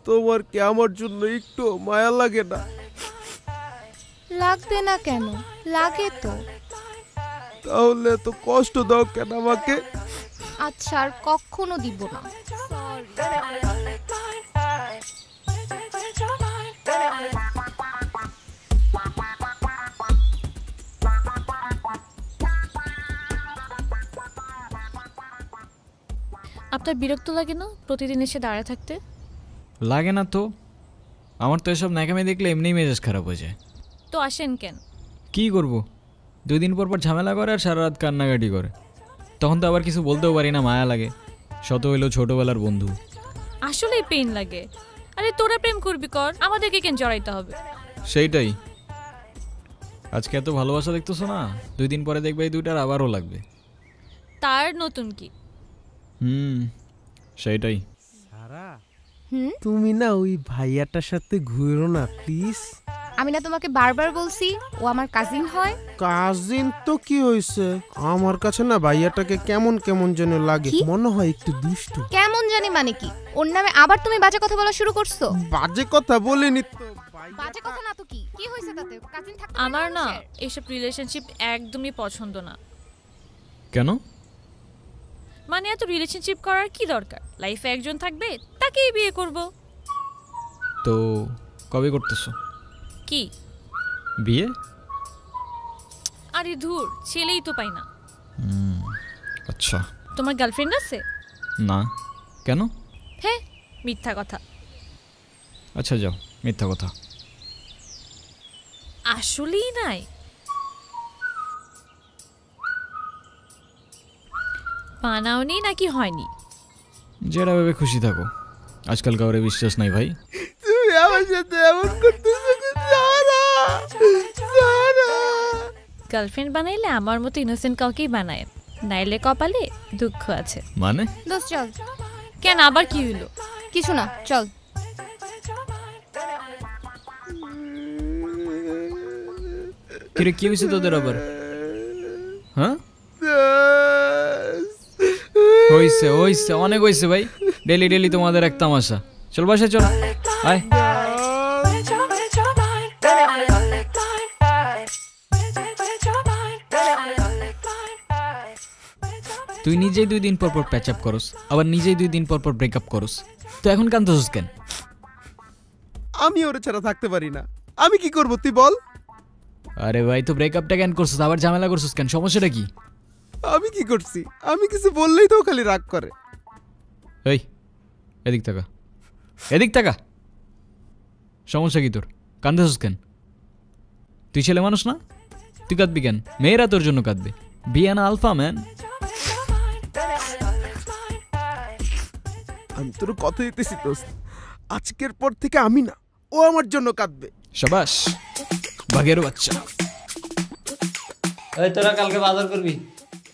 তোমার কি আমার জন্য একটু মায়া লাগে না? লাগবে না কেন, লাগে তো। তাহলে তো কষ্ট দাও কেন আমাকে? আচ্ছা, আর কখনো দিব না। আপনার বিরক্ত লাগে না প্রতিদিন এসে দাঁড়ায় থাকতে? লাগে না তো, আমার তো এসব ন্যাকামি দেখলে এমনিই মেজাজ খারাপ হয়ে যায়। তো আসেন কেন? কী করব, 2 দিন পর পর ঝামেলা করে আর সারা রাত কান্নাকাটি করে। তখন তো আবার কিছু বলতেও পারি না, মায়া লাগে। শত হইলো ছোটবেলার বন্ধু। আসলেই পেইন লাগে। আরে তোরা প্রেম করবি কর, আমাদেরকে কেন জড়াইতে হবে? সেইটাই, আজকে এত ভালোবাসা দেখতেছো না, 2 দিন পরে দেখবে এই দুইটার আবারও লাগবে। তার নতুন কি? সেইটাই। সারা, তুমি না ওই ভাইয়াটার সাথে ঘুরো না প্লিজ। আমি না তোমাকে বারবার বলছি ও আমার কাজিন হয়। কাজিন তো কি হইছে, আমার কাছে না ভাইয়াটাকে কেমন কেমন যেন লাগে, মনে হয় একটু দুষ্ট। কেমন জানি মানে কি? ওর নামে আবার তুমি বাজে কথা বলা শুরু করছো? বাজে কথা বলিনি তো। বাজে কথা না তো কি? কি হইছে তাতে? কাজিন থাকতে আমার না এইসব রিলেশনশিপ একদমই পছন্দ না। কেন? মানে এত রিলেশনশিপ করার কি দরকার? লাইফে একজন থাকবে, তাকেই বিয়ে করব। তো কবে করতেছো কি বিয়ে? আরে ধুর, ছেলেই তো পাই না। আচ্ছা, তোমার গার্লফ্রেন্ড আছে? না। কেন? হ্যাঁ, মিথ্যা কথা। আচ্ছা যাও, মিথ্যা কথা। আসলেই নাই? বানাওনি নাকি হয়নি? যেটা ভেবে খুশি থাকো, আজকাল কাউরে বিশ্বাস নাই ভাই। তুমি আমার সাথে এমন করতেছো সারা, সারা। গার্লফ্রেন্ড বানাইলে আমার মতো ইনোসেন্ট কাউকেই বানায়, নাইলে কপালে দুঃখ আছে। মানে? দোস্ত চল। কেন, আবার কি হইলো? কিছু না, চল। কিরে, কি হয়েছে তোদের আবার? হ্যাঁ, হইছে হইছে, অনেক হইছে ভাই। ডেলি ডেলি তোমাদের এক তামাশা। চল বাসায় চল, আয়। তুই নিজেই 2 দিন পর পর প্যাচ আপ করস, আবার নিজেই 2 দিন পর পর ব্রেকআপ করস, তো এখন কান্দছিস কেন? আমি ওরে ছাড়া থাকতে পারি না, আমি কি করব তুই বল? আরে ভাই, তো ব্রেকআপটা কেন করছিস, আবার ঝামেলা করছিস কেন, সমস্যাটা কি? আমি কি করছি? আমি কিছু বললেই তো খালি রাগ করে। এই এদিক তাকা, এদিক তাকা। সমস্যা কি তোর, কান্দছিস কেন? তুই ছেলে মানুষ না, তুই কাঁদবি কেন? মেয়েরা তোর জন্য কাঁদবে। বিয়ে না আলফা ম্যান। আমি তোর কথা দিতেছি দোস্ত, আজকের পর থেকে আমি না, ও আমার জন্য কাঁদবে। শাবাশ, বাঘের বাচ্চা। এই তোরা কালকে বাজার করবি,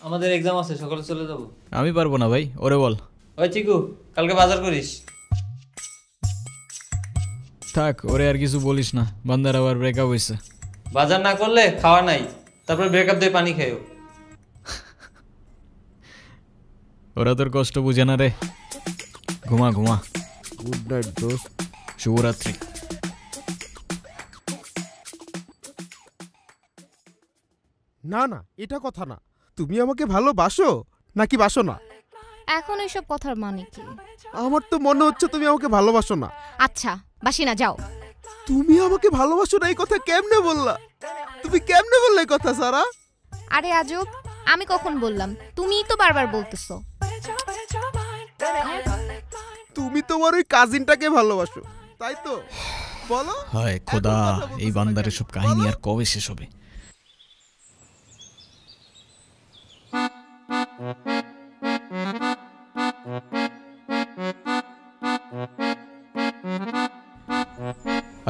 আমাদের এক্সাম আছে, সকালে চলে যাব। আমি পারবো না ভাই, ওরে বল। ওই চিকু, কালকে বাজার করিস। থাক, ওরে আর কিছু বলিস না, বান্দার আবার ব্রেকআপ হইছে। বাজার না করলে খাওয়া নাই, তারপর ব্রেকআপ দিয়ে পানি খাইও। ওরা তোর কষ্ট বুঝে না রে। ঘুমা ঘুমা। গুড নাইট দোস্ত, শুভরাত্রি। না না, এটা কথা না। তুমি আমাকে ভালোবাসো নাকি বাসো না? এখন এইসব কথার মানে কি? আমার তো মনে হচ্ছে তুমি আমাকে ভালোবাসো না। আচ্ছা, বাসি না, যাও। তুমি আমাকে ভালোবাসো না এই কথা কেমনে বললা? তুমি কেমনে বললে এই কথা সারা? আরে আজব, আমি কখন বললাম? তুমিই তো বারবার বলতেছো। তুমি তোমার ওই কাজিনটাকে ভালোবাসো, তাই তো? বলো। হায় খোদা, এই বান্দারের সব কাহিনী আর কবে শেষ হবে?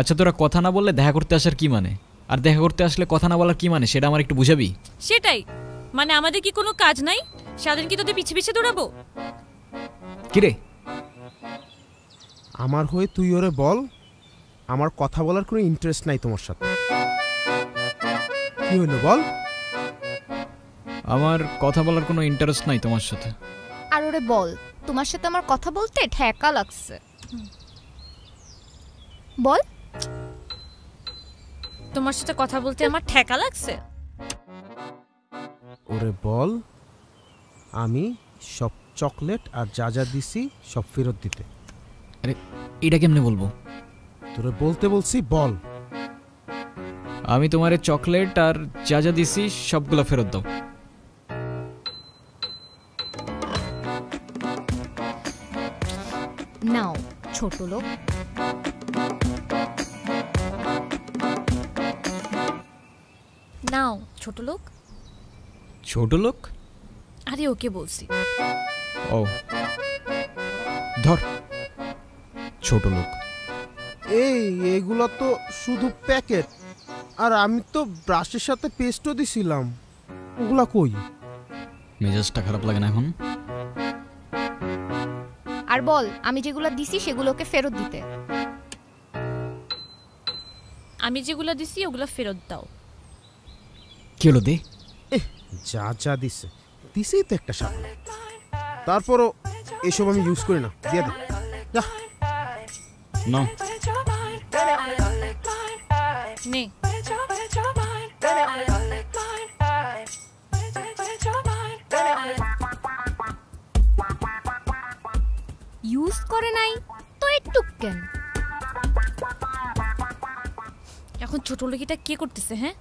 আচ্ছা, তোরা কথা না বললে দেখা করতে আসার কি মানে, আর দেখা করতে আসলে কথা না বলার কি মানে, সেটা আমার একটু বুঝাবি? সেটাই মানে, আমাদের কি কোনো কাজ নাই? সারাদিন কি তোদের পিছে পিছে দৌড়াবো? কিরে, আমার হয়ে তুই ওরে বল, আমার কথা বলার কোনো ইন্টারেস্ট নাই তোমার সাথে। কি হলো বল? আমার কথা বলার কোনো ইন্টারেস্ট নাই তোমার সাথে। আর ওরে বল, তোমার সাথে আমার কথা বলতে ঠেকা লাগছে। বল। তোমার সাথে কথা বলতে আমার ঠেকা লাগছে। ওরে বল, আমি সব চকলেট আর যা যা দিছি সব ফেরত দিতে। আরে এটা কেমনে বলবো? তোরে বলতে বলছি, বল। আমি তোমার চকলেট আর যা যা দিছি সবগুলো ফেরত দাও। নাও ছোট লোক। নাও ছোট লোক। ছোট লোক? আরে ওকে বলছি। ও ধর ছোট লোক। এইগুলা তো শুধু প্যাকেট, আর আমি তো ব্রাশের সাথে পেস্টও দিছিলাম, ওগুলা কই? মেজাজটা খারাপ লাগে না এখন? আর বল আমি যেগুলো দিছি সেগুলোকে ফেরত দিতে। আমি যেগুলো দিছি ওগুলো ফেরত দাও। কি হলো দে? যা যা দিছে দিছেই তো একটা সাথে, তারপরও এসব আমি ইউজ করি না, দিয়ে দে যা। না নে। ইউজ করে নাই তো একটু কেন? এখন ছোট লোকিটা কে করতেছে? হ্যাঁ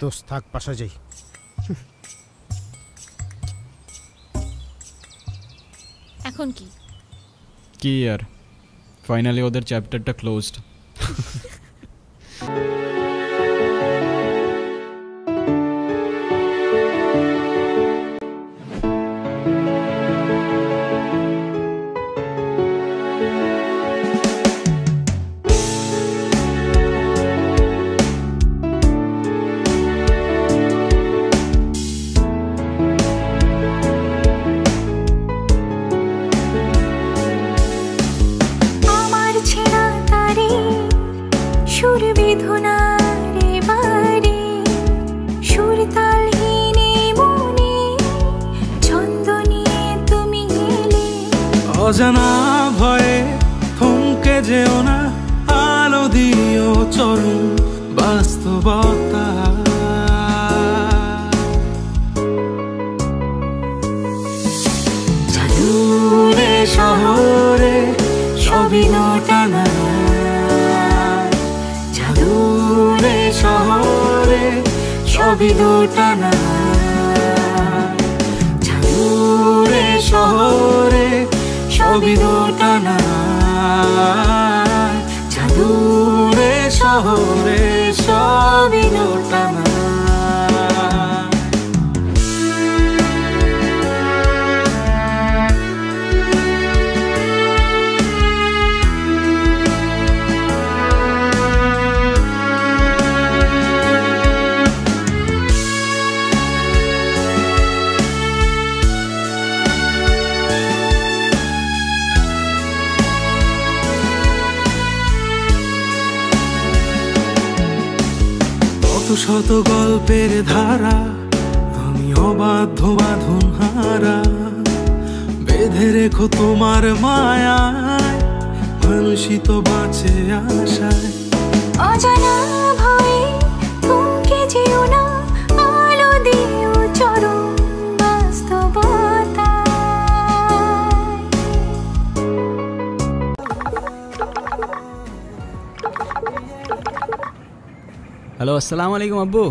দোস্ত থাক, পাশা যাই। এখন কি? কি আর, ফাইনালি ওদের চ্যাপ্টারটা ক্লোজড। অজানা ভয়ে থমকে যেও না, আলো দিও চরম বাস্তবতা। জাদুরে শহরে সবই নটানা, জাদুরে শহরে সবই দোটানা, জাদুরে শহরে সবই দোটানা, জাদুরে শহরে সবই দোটানা। শত গল্পের ধারা, আমি অবাধ্য বাঁধন হারা, বেঁধে রেখো তোমার মায়ায়, মানুষই তো বাঁচে আশায়। অজানা ভয়ে থমকে যেও না, আলো দিও চরম বাস্তবতা। হ্যালো, আসসালামু আলাইকুম আব্বু।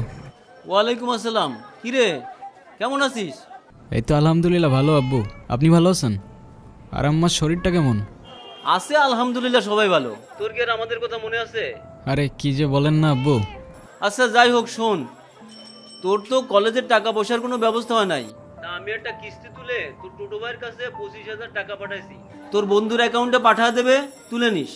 ওয়ালাইকুম আসসালাম। কিরে কেমন আছিস? এই তো আলহামদুলিল্লাহ ভালো আব্বু, আপনি ভালো আছেন? আর আমার শরীরটা কেমন আছে? আলহামদুলিল্লাহ সবাই ভালো। তোর কি আর আমাদের কথা মনে আছে? আরে কি যে বলেন না আব্বু। আচ্ছা যাই হোক, শোন, তোর তো কলেজের টাকা পয়সার কোনো ব্যবস্থা হয় নাই, তা আমি একটা কিস্তি তুলে তোর টোটো ভাইয়ের কাছে 25,000 টাকা পাঠাইছি, তোর বন্ধুর অ্যাকাউন্টে পাঠিয়ে দেবে, তুলে নিস।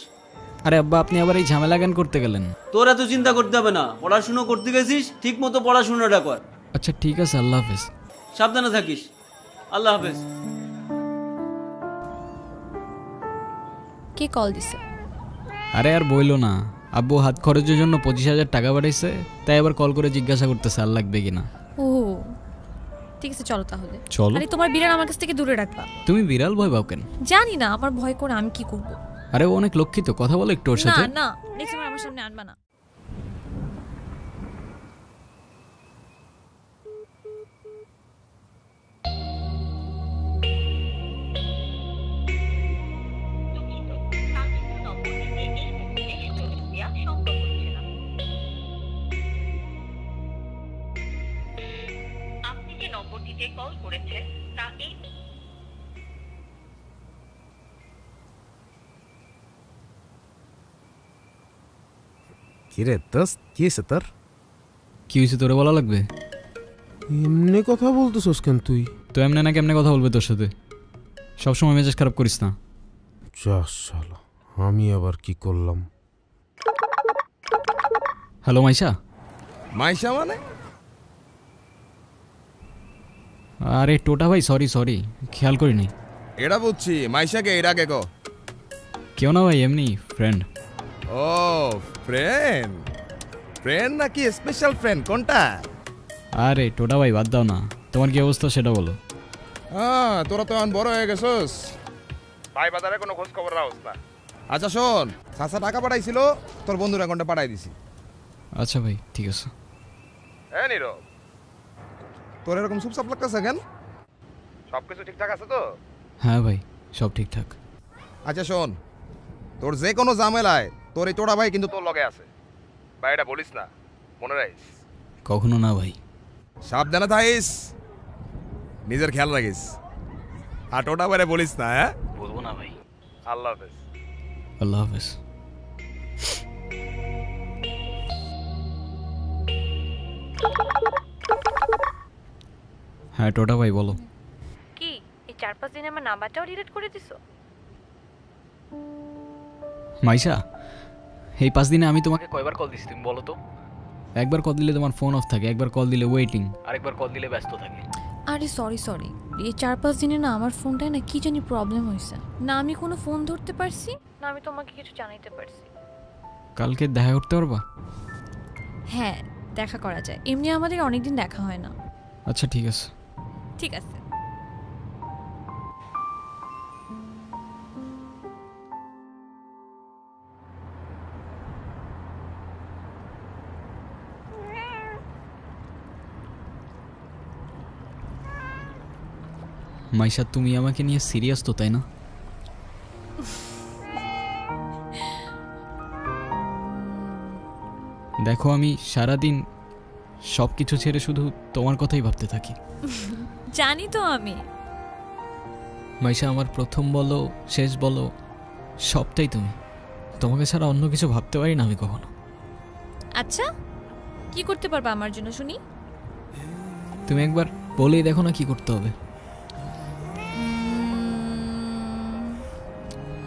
আরে আব্বা, আপনি আবার এই ঝামেলা কেন করতে গেলেন? তোর এত চিন্তা করতে হবে না, পড়াশুনো করতে গেছিস, ঠিক মতো পড়াশোনাটা কর। আচ্ছা ঠিক আছে, আল্লাহ হাফেজ। সাবধানে থাকিস, আল্লাহ হাফেজ। কে কল দিছে? আরে আর বইলো না, আব্বু হাত খরচের জন্য 25,000 টাকা পাঠাইছে, তাই আবার কল করে জিজ্ঞাসা করতেছে আর লাগবে কিনা। ও ঠিক আছে, চলো তাহলে। চলো। আরে তোমার বিড়াল আমার কাছ থেকে দূরে রাখবা। তুমি বিড়াল ভয় পাও কেন? জানি না, আমার ভয় করে আমি কি করব। আরে ও অনেক লক্ষ্মী তো, কথা বলে একটু ওর না সাথে। না নেক্সট টাইম আমার সামনে আনবা না। আপনি যে নম্বরটিতে কল করেছেন তা এই কিরে দোস্ত, কি হয়েছে তোর? কি হয়েছে তোরে বলা লাগবে? এমনি কথা বলতেছস কেন তুই? তো এমনি না কেমনে কথা বলবে তোর সাথে? সবসময় মেজাজ খারাপ করিস না। যা শালা, আমি আবার কি করলাম? হ্যালো মাইশা। মাইশা মানে? আরে টোটা ভাই, সরি সরি, খেয়াল করিনি। এটা বুঝছি, মাইশাকে এর আগে গো। কেউ না ভাই, এমনি ফ্রেন্ড। ও ফ্রেন্ড, ফ্রেন্ড নাকি স্পেশাল ফ্রেন্ড কোনটা? আরে টোটা ভাই বাদ দাও না, তোমার কি অবস্থা সেটা বলো। হ্যাঁ, তোরা তো এখন বড় হয়ে গেছস, ভাই বাজারে কোনো খোঁজ খবর রাখস না। আচ্ছা শোন, চাচা টাকা পাঠাইছিল, তোর বন্ধুর অ্যাকাউন্টে পাঠাই দিছি। আচ্ছা ভাই ঠিক আছে। হ্যাঁ নীরব, তোর এরকম চুপচাপ লাগতেছে কেন? সবকিছু ঠিকঠাক আছে তো? হ্যাঁ ভাই, সব ঠিকঠাক। আচ্ছা শোন, তোর যে কোনো ঝামেলায় তোর এই টোটা ভাই কিন্তু তোর লগে আছে, ভাই এটা বলিস না, মনে রাখিস। কখনো না ভাই। সাবধানে থাকিস, নিজের খেয়াল রাখিস, আর টোটা ভাইরে বলিস না। হ্যাঁ বলবো না ভাই। আল্লাহ হাফেজ। আল্লাহ হাফেজ। হ্যাঁ টোটা ভাই বলো। কি এই 4-5 দিনে আমার নাম্বারটাও ডিলিট করে দিছো? মাইশা, এই 5 দিনে আমি তোমাকে কয়বার কল দিছি তুমি বলো তো? একবার কল দিলে তোমার ফোন অফ থাকে, একবার কল দিলে ওয়েটিং, আরেকবার কল দিলে ব্যস্ত থাকে। আরে সরি, এই 4-5 দিনে না আমার ফোনটায় না কি জানি প্রবলেম হয়েছে, না আমি কোনো ফোন ধরতে পারছি না আমি তোমাকে কিছু জানাইতে পারছি। কালকে দেখা করতে পারবা? হ্যাঁ দেখা করা যায়, এমনি আমাদের অনেকদিন দেখা হয় না। আচ্ছা ঠিক আছে। ঠিক আছে। মাইশা, তুমি আমাকে নিয়ে সিরিয়াস তো, তাই না? দেখো আমি সারাদিন সব কিছু ছেড়ে শুধু তোমার কথাই ভাবতে থাকি। জানি তো আমি। মাইশা, আমার প্রথম বলো শেষ বলো সবটাই তুমি, তোমাকে ছাড়া অন্য কিছু ভাবতে পারি না আমি কখনো। আচ্ছা কি করতে পারবা আমার জন্য শুনি? তুমি একবার বলেই দেখো না কি করতে হবে।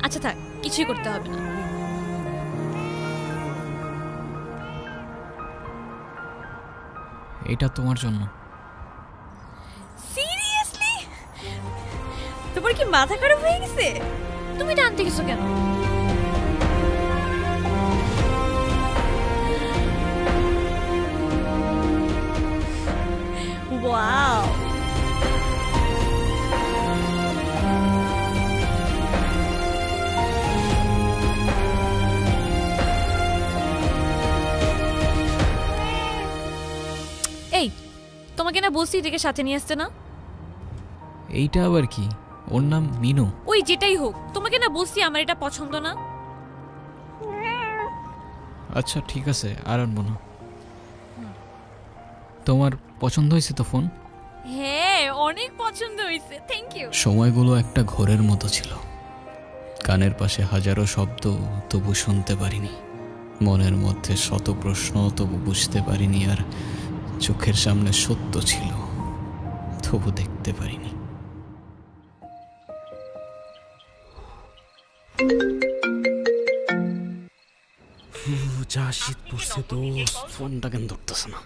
আচ্ছা থাক, কিছুই করতে হবে না। এটা তোমার জন্য। সিরিয়াসলি? তোমার কি মাথা খারাপ হয়ে গেছে? তুমি টানতে গেছো কেন? ওয়াও, এই তোমাকে না বলছি এটাকে সাথে নিয়ে আসতে না? এইটা আবার কি? ওর নাম মিনু। ওই যেটাই হোক, তোমাকে না বলছি আমার এটা পছন্দ না। আচ্ছা ঠিক আছে, আর আনবো না। তোমার পছন্দ হয়েছে তো ফোন? হ্যাঁ অনেক পছন্দ হয়েছে, থ্যাংক ইউ। সময়গুলো একটা ঘোরের মতো ছিল, কানের পাশে হাজারো শব্দ তবু শুনতে পারিনি, মনের মধ্যে শত প্রশ্ন তবু বুঝতে পারিনি, আর চোখের সামনে সত্য ছিল তবু দেখতে পারিনি। যা শীত পড়ছে দোস্ত, ফোনটা কেন ধরতেছে না?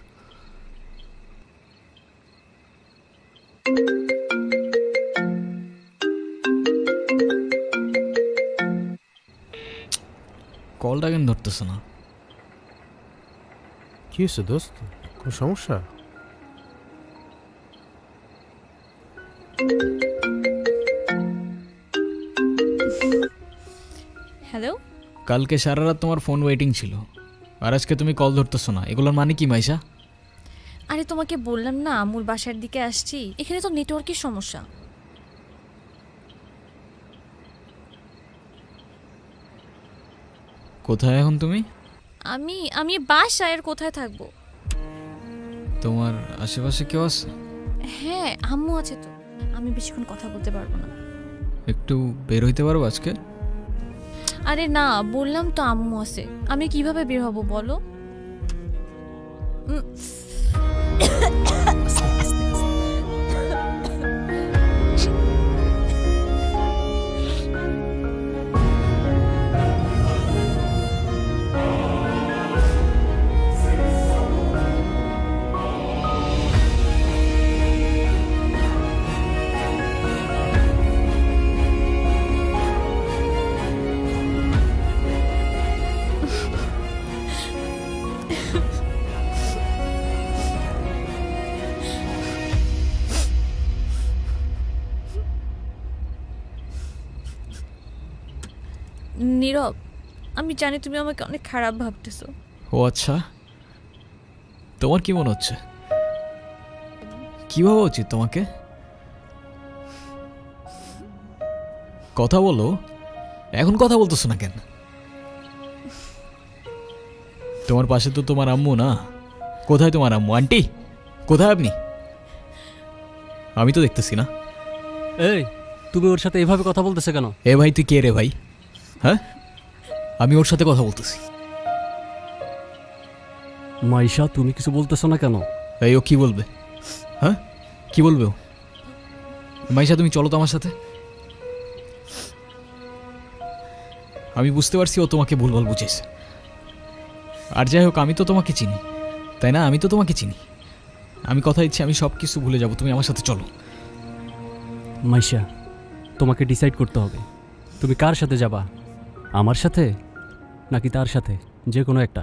কলটা কেন ধরতেছে না? কি হয়েছে দোস্ত, কোনো সমস্যা? হ্যালো কালকে সারা রাত তোমার ফোন ওয়েটিং ছিল, আর আজকে তুমি কল ধরতেছো না, এগুলোর মানে কি মাইশা? আরে তোমাকে বললাম না আম্মুর বাসার দিকে আসছি, এখানে তো নেটওয়ার্কের সমস্যা। কোথায় এখন তুমি? আমি আমি বাসায়, আর কোথায় থাকবো? তোমার আশেপাশে কেউ আছে? হ্যাঁ আম্মু আছে তো, আমি বেশিক্ষণ কথা বলতে পারবো না। একটু বের হইতে পারবো আজকে? আরে না, বললাম তো আম্মু আছে, আমি কিভাবে বের হব বলো? নীরব, আমি জানি তুমি আমাকে অনেক খারাপ ভাবতেছো। ও আচ্ছা, তোমার কি মনে হচ্ছে? কি ভাবা উচিত তোমাকে? কথা বলো, এখন কথা বলতেছো না কেন? তোমার পাশে তো তোমার আম্মু না? কোথায় তোমার আম্মু? আন্টি কোথায় আপনি? আমি তো দেখতেছি না। এই তুমি ওর সাথে এভাবে কথা বলতেছে কেন? এ ভাই তুই কে রে ভাই? হ্যাঁ, আমি ওর সাথে কথা বলতেছি। মাইশা তুমি কিছু বলতেছো না কেন? এই ও কি বলবে? হ্যাঁ কি বলবে ও? মাইশা তুমি চলো তো আমার সাথে। আমি বুঝতে পারছি ও তোমাকে ভুলভাল বুঝেছে। আর যাই হোক, আমি তো তোমাকে চিনি, তাই না? আমি তো তোমাকে চিনি। আমি কথা দিচ্ছি আমি সব কিছু ভুলে যাব, তুমি আমার সাথে চলো। মাইশা তোমাকে ডিসাইড করতে হবে, তুমি কার সাথে যাবা, আমার সাথে নাকি তার সাথে, যে কোনো একটা।